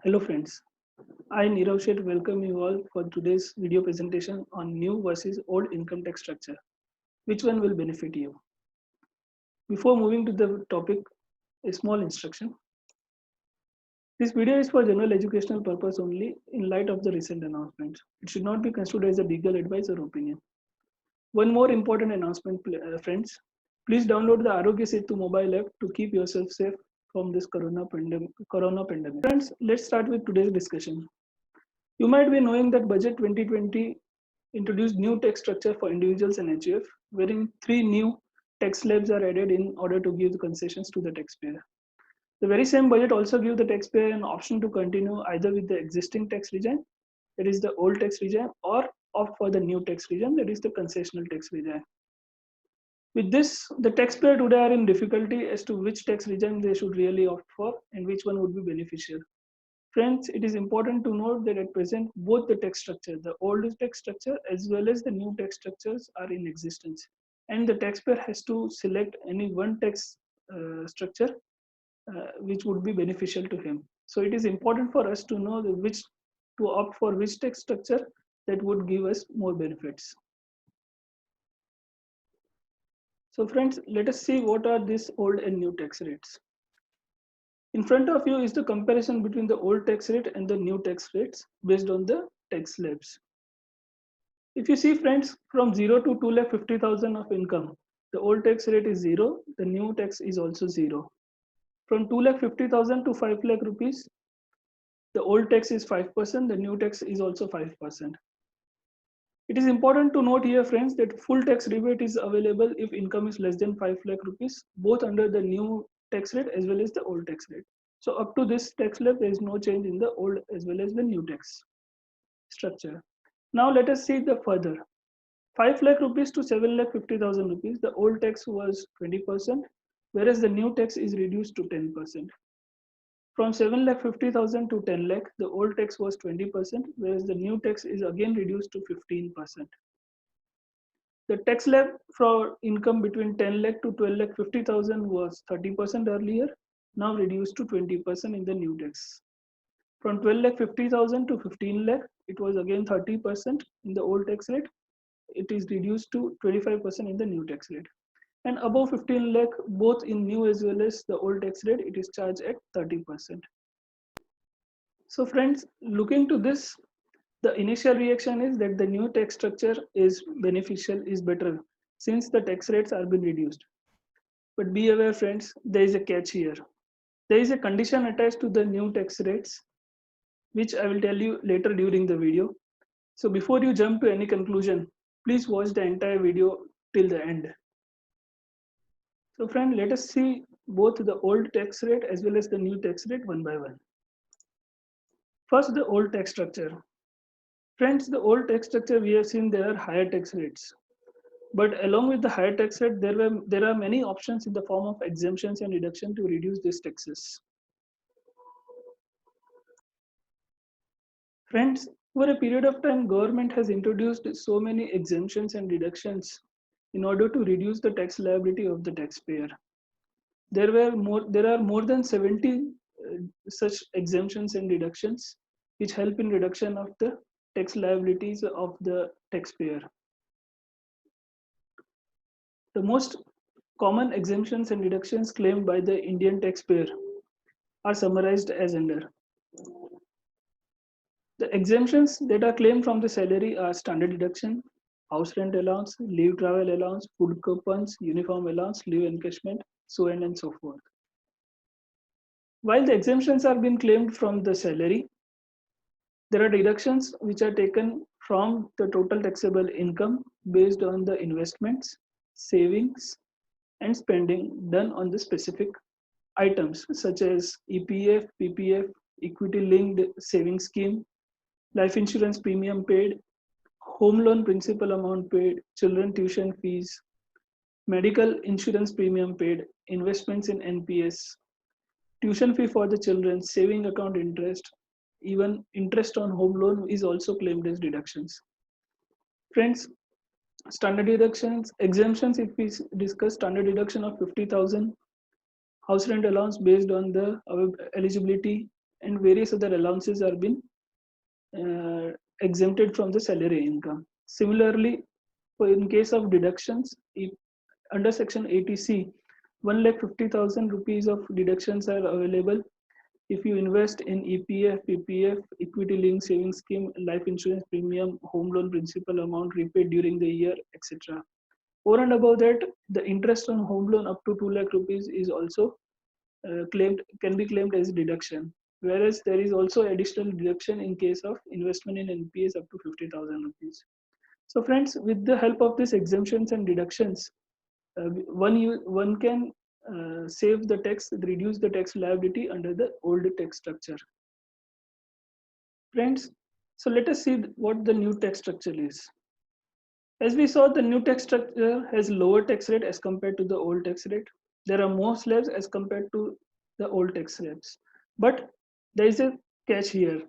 Hello friends, I Nirav Sheth welcome you all for today's video presentation on new versus old income tax structure. Which one will benefit you? Before moving to the topic, a small instruction. This video is for general educational purpose only in light of the recent announcements. It should not be considered as a legal advice or opinion. One more important announcement, friends. Please download the Arogya Setu mobile app to keep yourself safe from this corona pandemic. Friends, let's start with today's discussion. You might be knowing that Budget 2020 introduced new tax structure for individuals and HUF, wherein three new tax slabs are added in order to give the concessions to the taxpayer. The very same budget also gives the taxpayer an option to continue either with the existing tax regime, that is the old tax regime, or opt for the new tax regime, that is the concessional tax regime. With this, the taxpayer today are in difficulty as to which tax regime they should really opt for and which one would be beneficial. Friends, it is important to note that at present, both the tax structure, the old tax structure as well as the new tax structures are in existence. And the taxpayer has to select any one tax structure which would be beneficial to him. So it is important for us to know which to opt for which tax structure that would give us more benefits. So friends, let us see what are these old and new tax rates. In front of you is the comparison between the old tax rate and the new tax rates based on the tax slabs. If you see friends, from 0 to 2,50,000 of income, the old tax rate is 0, the new tax is also 0. From 2,50,000 to 5 lakh rupees, the old tax is 5%, the new tax is also 5%. It is important to note here friends that full tax rebate is available if income is less than 5 lakh rupees, both under the new tax rate as well as the old tax rate. So up to this tax slab, there is no change in the old as well as the new tax structure. Now let us see the further. 5 lakh rupees to 7 lakh 50,000 rupees, the old tax was 20%, whereas the new tax is reduced to 10%. From 7 lakh 50,000 to 10 lakh, the old tax was 20%, whereas the new tax is again reduced to 15%. The tax slab for income between 10 lakh to 12 lakh 50,000 was 30% earlier, now reduced to 20% in the new tax. From 12 lakh 50,000 to 15 lakh, it was again 30% in the old tax rate. It is reduced to 25% in the new tax rate. And above 15 lakh, both in new as well as the old tax rate, it is charged at 30%. So friends, looking to this, the initial reaction is that the new tax structure is beneficial, is better, since the tax rates are being reduced. But be aware friends, there is a catch here. There is a condition attached to the new tax rates, which I will tell you later during the video. So before you jump to any conclusion, please watch the entire video till the end. So friend, let us see both the old tax rate as well as the new tax rate one by one. First, the old tax structure. Friends, the old tax structure we have seen there are higher tax rates. But along with the higher tax rate, there are many options in the form of exemptions and deduction to reduce these taxes. Friends, over a period of time, government has introduced so many exemptions and deductions in order to reduce the tax liability of the taxpayer. There are more than 70 such exemptions and deductions which help in reduction of the tax liabilities of the taxpayer. The most common exemptions and deductions claimed by the Indian taxpayer are summarized as under. The exemptions that are claimed from the salary are standard deduction, house rent allowance, leave travel allowance, food coupons, uniform allowance, leave encashment, so on and so forth. While the exemptions are being claimed from the salary, there are deductions which are taken from the total taxable income based on the investments, savings, and spending done on the specific items such as EPF, PPF, equity linked savings scheme, life insurance premium paid, home loan principal amount paid, children tuition fees, medical insurance premium paid, investments in NPS, tuition fee for the children, saving account interest, even interest on home loan is also claimed as deductions. Friends, standard deductions, exemptions, if we discuss standard deduction of 50,000, house rent allowance based on the eligibility and various other allowances are been exempted from the salary income. Similarly, in case of deductions, if under section 80C, 1,50,000 rupees of deductions are available if you invest in EPF, PPF, equity linked savings scheme, life insurance premium, home loan principal amount repaid during the year, etc. Over and above that, the interest on home loan up to 2 lakh rupees is also can be claimed as deduction. Whereas there is also additional deduction in case of investment in NPS up to 50,000 rupees. So friends, with the help of these exemptions and deductions, one can save the tax, reduce the tax liability under the old tax structure. Friends, so let us see what the new tax structure is. As we saw, the new tax structure has lower tax rate as compared to the old tax rate. There are more slabs as compared to the old tax rates. But there is a catch here.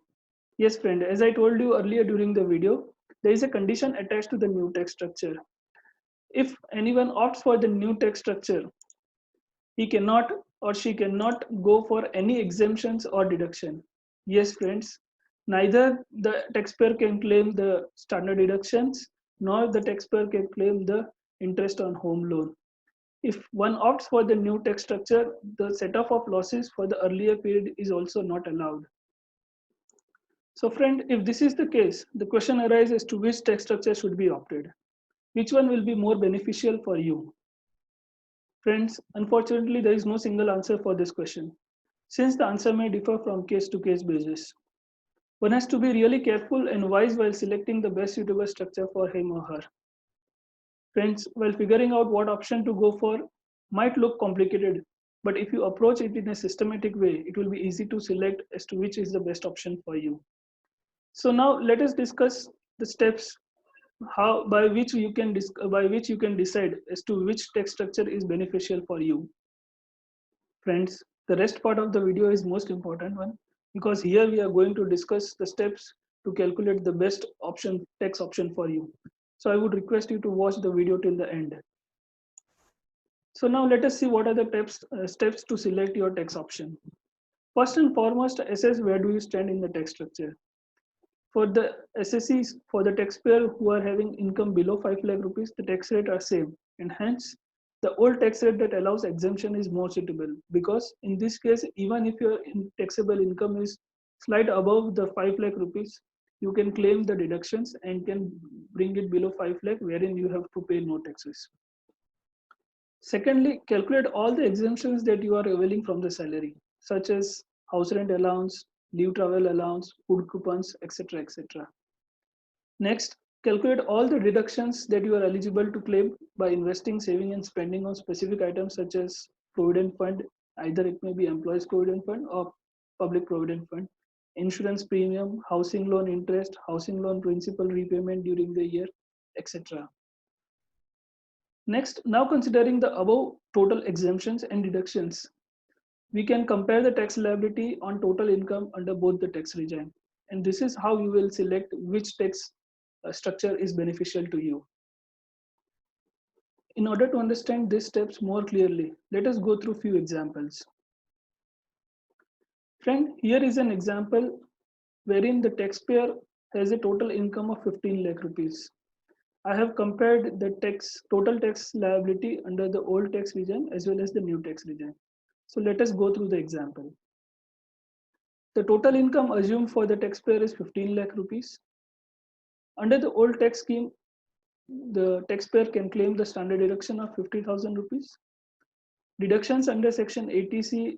Yes, friend, as I told you earlier during the video, there is a condition attached to the new tax structure. If anyone opts for the new tax structure, he cannot or she cannot go for any exemptions or deduction. Yes, friends, neither the taxpayer can claim the standard deductions nor the taxpayer can claim the interest on home loan. If one opts for the new tax structure, the set-off of losses for the earlier period is also not allowed. So friend, if this is the case, the question arises as to which tax structure should be opted. Which one will be more beneficial for you? Friends, unfortunately, there is no single answer for this question, since the answer may differ from case to case basis. One has to be really careful and wise while selecting the best suitable structure for him or her. Friends, while figuring out what option to go for might look complicated, but if you approach it in a systematic way, it will be easy to select as to which is the best option for you. So now let us discuss the steps how by which you can decide as to which tax structure is beneficial for you. Friends, the rest part of the video is most important one, because here we are going to discuss the steps to calculate the best option tax option for you. So I would request you to watch the video till the end. So now let us see what are the steps to select your tax option. First and foremost, assess where do you stand in the tax structure. For the SSEs, for the taxpayer who are having income below 5 lakh rupees, the tax rate are same, and hence the old tax rate that allows exemption is more suitable, because in this case, even if your taxable income is slight above the 5 lakh rupees, you can claim the deductions and can bring it below 5 lakh, wherein you have to pay no taxes. Secondly, calculate all the exemptions that you are availing from the salary, such as house rent allowance, leave travel allowance, food coupons, etc. etc. Next, calculate all the deductions that you are eligible to claim by investing, saving, and spending on specific items such as provident fund, either it may be employees provident fund or public provident fund, insurance premium, housing loan interest, housing loan principal repayment during the year, etc. Next, now considering the above total exemptions and deductions, we can compare the tax liability on total income under both the tax regime. And this is how you will select which tax structure is beneficial to you. In order to understand these steps more clearly, let us go through few examples. Friend, here is an example wherein the taxpayer has a total income of 15 lakh rupees. I have compared the total tax liability under the old tax regime as well as the new tax regime. So let us go through the example. The total income assumed for the taxpayer is 15 lakh rupees. Under the old tax scheme, the taxpayer can claim the standard deduction of 50,000 rupees. Deductions under section 80C,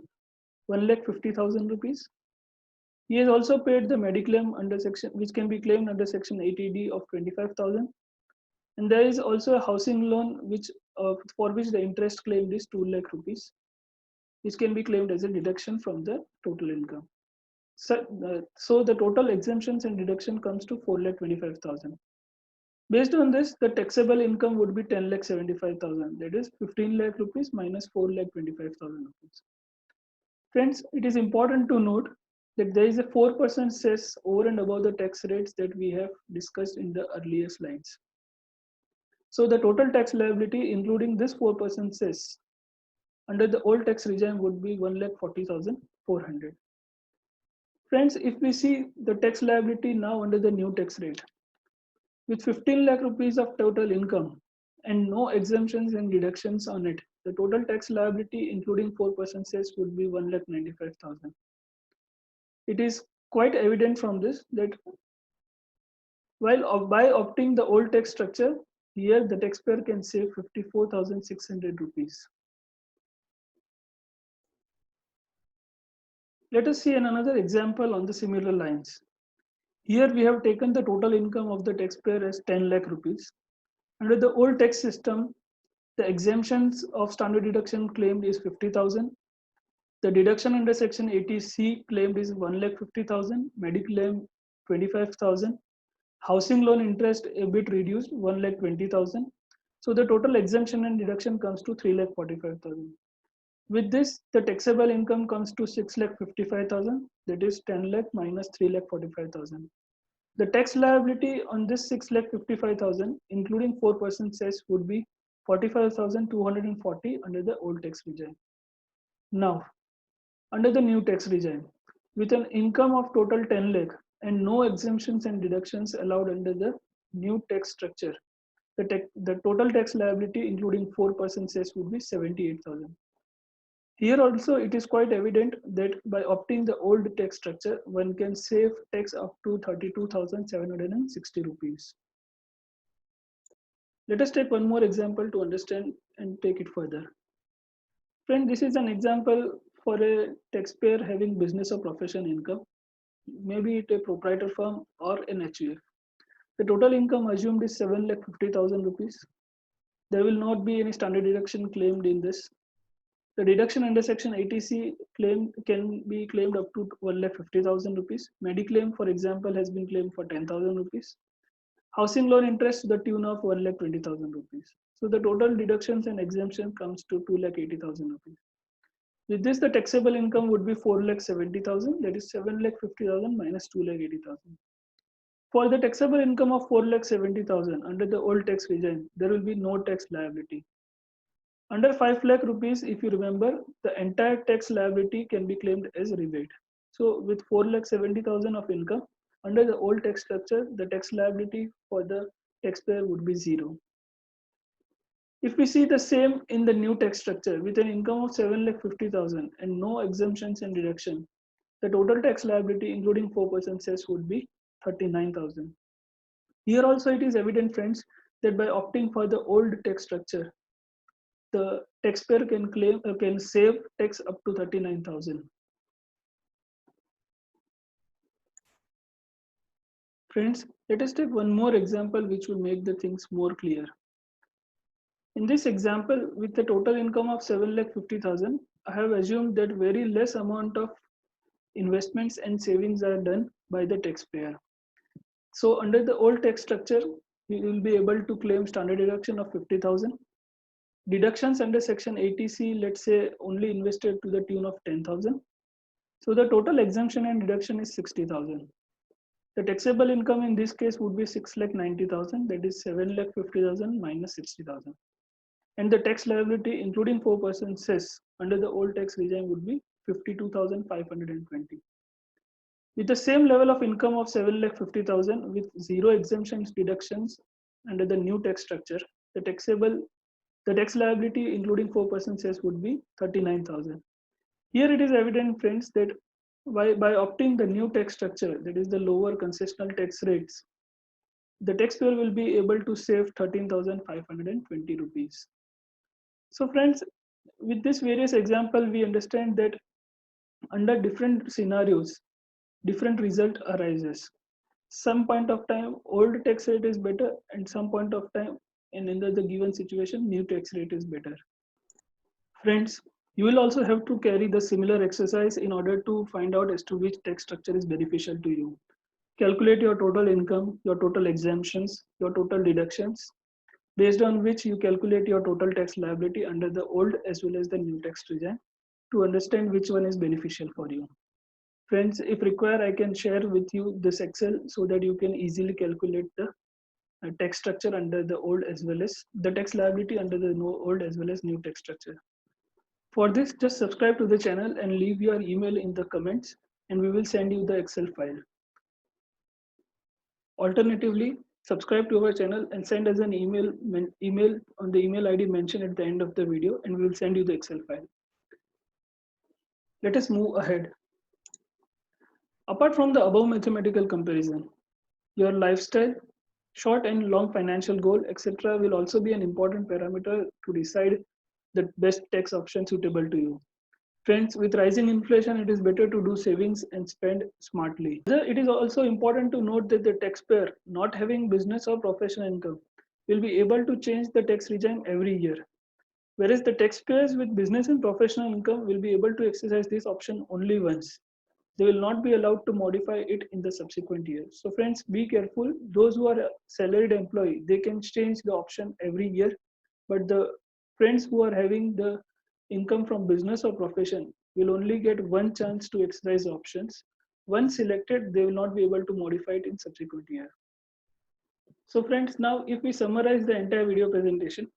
1,50,000 rupees. He has also paid the mediclaim under section, which can be claimed under section 80D of 25,000. And there is also a housing loan which for which the interest claimed is 2 lakh rupees, which can be claimed as a deduction from the total income. So the total exemptions and deduction comes to 4,25,000. Based on this, the taxable income would be 10,75,000. That is 15 lakh rupees minus 4,25,000 rupees. Friends, it is important to note that there is a 4% cess over and above the tax rates that we have discussed in the earlier slides. So the total tax liability, including this 4% cess, under the old tax regime would be 1,40,400. Friends, if we see the tax liability now under the new tax rate, with 15 lakh rupees of total income and no exemptions and deductions on it, the total tax liability including 4% cess would be 1,95,000. It is quite evident from this that by opting the old tax structure, here the taxpayer can save 54,600 rupees. Let us see another example on the similar lines. Here we have taken the total income of the taxpayer as 10 lakh rupees. Under the old tax system, the exemptions of standard deduction claimed is 50,000. The deduction under section 80C claimed is 1,50,000, mediclaim 25,000, housing loan interest a bit reduced 1,20,000. So the total exemption and deduction comes to 3,45,000. With this, the taxable income comes to 6,55,000, that is 10 lakh minus 3,45,000. The tax liability on this 6,55,000, including 4% cess, would be 45,240 under the old tax regime. Now, under the new tax regime, with an income of total 10 lakh and no exemptions and deductions allowed under the new tax structure, the total tax liability, including 4% cess, would be 78,000. Here also, it is quite evident that by opting the old tax structure, one can save tax up to 32,760 rupees. Let us take one more example to understand and take it further. Friend, this is an example for a taxpayer having business or profession income, maybe it a proprietor firm or an HUF. The total income assumed is 7,50,000 rupees. There will not be any standard deduction claimed in this. The deduction under section 80C claim can be claimed up to 1,50,000 rupees. Mediclaim, for example, has been claimed for 10,000 rupees. Housing loan interest to the tune of 1,20,000 rupees. So the total deductions and exemption comes to 2,80,000 rupees. With this, the taxable income would be 4,70,000, that is 7,50,000 minus 2,80,000. For the taxable income of 4,70,000 under the old tax regime, there will be no tax liability. Under 5 lakh rupees, if you remember, the entire tax liability can be claimed as rebate. So with 4,70,000 of income, under the old tax structure, the tax liability for the taxpayer would be zero. If we see the same in the new tax structure with an income of 7,50,000 and no exemptions and deduction, the total tax liability including 4% cess would be 39,000. Here also it is evident, friends, that by opting for the old tax structure, the taxpayer can save tax up to 39,000. Friends, let us take one more example which will make the things more clear. In this example, with the total income of 7,50,000, I have assumed that very less amount of investments and savings are done by the taxpayer. So under the old tax structure, we will be able to claim standard deduction of 50,000. Deductions under section 80C, let's say only invested to the tune of 10,000. So the total exemption and deduction is 60,000. The taxable income in this case would be 6,90,000, that is 7,50,000 minus 60,000. And the tax liability, including 4% cess under the old tax regime, would be 52,520. With the same level of income of 7,50,000 with zero exemptions deductions under the new tax structure, the tax liability, including 4% cess, would be 39,000. Here it is evident, friends, that by opting the new tax structure, that is the lower concessional tax rates, the taxpayer will be able to save 13,520 rupees. So friends, with this various example, we understand that under different scenarios, different result arises. Some point of time, old tax rate is better, and some point of time, and in the given situation, new tax rate is better. Friends, you will also have to carry the similar exercise in order to find out as to which tax structure is beneficial to you. Calculate your total income, your total exemptions, your total deductions, based on which you calculate your total tax liability under the old as well as the new tax regime to understand which one is beneficial for you. Friends, if required, I can share with you this Excel so that you can easily calculate the tax structure under the old as well as the tax liability under the old as well as new tax structure. For this, just subscribe to the channel and leave your email in the comments and we will send you the Excel file. Alternatively, subscribe to our channel and send us an email on the email ID mentioned at the end of the video, and we will send you the Excel file. Let us move ahead. Apart from the above mathematical comparison, your lifestyle, short and long financial goal, etc. will also be an important parameter to decide the best tax option suitable to you. Friends, with rising inflation, it is better to do savings and spend smartly. It is also important to note that the taxpayer not having business or professional income will be able to change the tax regime every year, whereas the taxpayers with business and professional income will be able to exercise this option only once. They will not be allowed to modify it in the subsequent years. So friends, be careful. Those who are a salaried employee, they can change the option every year, but the friends who are having the income from business or profession will only get one chance to exercise options. Once selected, they will not be able to modify it in subsequent year. So friends, now if we summarize the entire video presentation,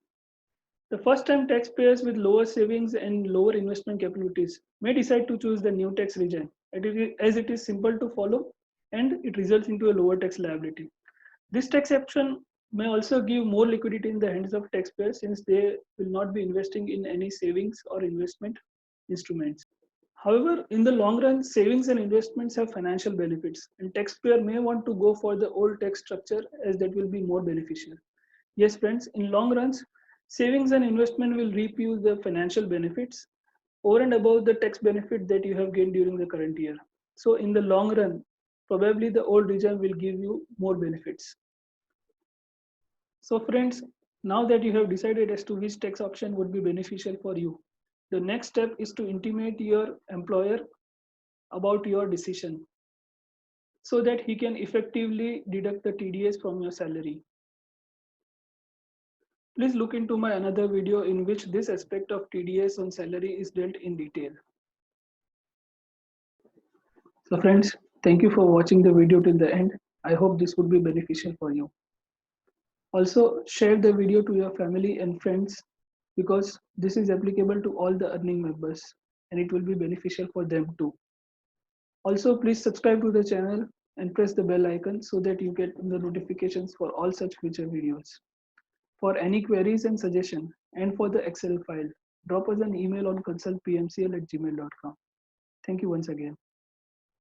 the first time taxpayers with lower savings and lower investment capabilities may decide to choose the new tax regime as it is simple to follow and it results into a lower tax liability. This tax option may also give more liquidity in the hands of taxpayers since they will not be investing in any savings or investment instruments. However, in the long run, savings and investments have financial benefits, and taxpayer may want to go for the old tax structure as that will be more beneficial. Yes, friends, in long runs, savings and investment will reap you the financial benefits over and above the tax benefit that you have gained during the current year. So, in the long run, probably the old regime will give you more benefits. So, friends, now that you have decided as to which tax option would be beneficial for you, the next step is to intimate your employer about your decision so that he can effectively deduct the TDS from your salary. Please look into my another video in which this aspect of TDS on salary is dealt in detail. So friends, thank you for watching the video till the end. I hope this would be beneficial for you. Also share the video to your family and friends because this is applicable to all the earning members and it will be beneficial for them too. Also, please subscribe to the channel and press the bell icon so that you get the notifications for all such future videos. For any queries and suggestion and for the Excel file, drop us an email on consultpmcl@gmail.com. Thank you once again.